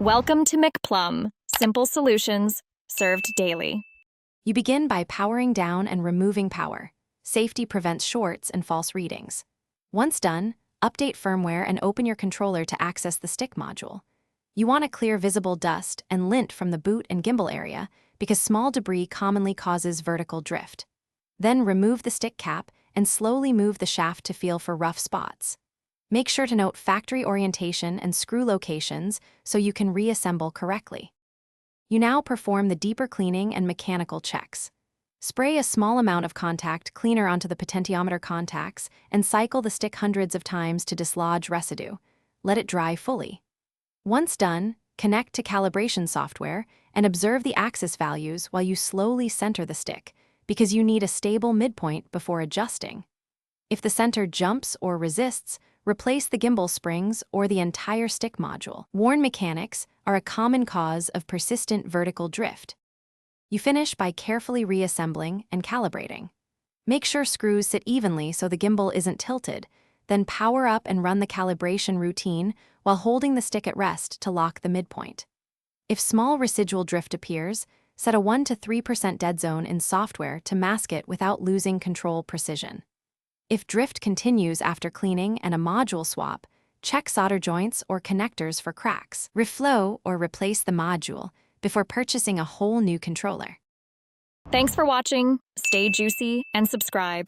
Welcome to McPlum, simple solutions served daily. You begin by powering down and removing power. Safety prevents shorts and false readings. Once done, update firmware and open your controller to access the stick module. You want to clear visible dust and lint from the boot and gimbal area because small debris commonly causes vertical drift. Then remove the stick cap and slowly move the shaft to feel for rough spots. Make sure to note factory orientation and screw locations so you can reassemble correctly. You now perform the deeper cleaning and mechanical checks. Spray a small amount of contact cleaner onto the potentiometer contacts and cycle the stick hundreds of times to dislodge residue. Let it dry fully. Once done, connect to calibration software and observe the axis values while you slowly center the stick, because you need a stable midpoint before adjusting. If the center jumps or resists, replace the gimbal springs or the entire stick module. Worn mechanics are a common cause of persistent vertical drift. You finish by carefully reassembling and calibrating. Make sure screws sit evenly so the gimbal isn't tilted, then power up and run the calibration routine while holding the stick at rest to lock the midpoint. If small residual drift appears, set a 1 to 3% dead zone in software to mask it without losing control precision. If drift continues after cleaning and a module swap, check solder joints or connectors for cracks. Reflow or replace the module before purchasing a whole new controller. Thanks for watching. Stay juicy and subscribe.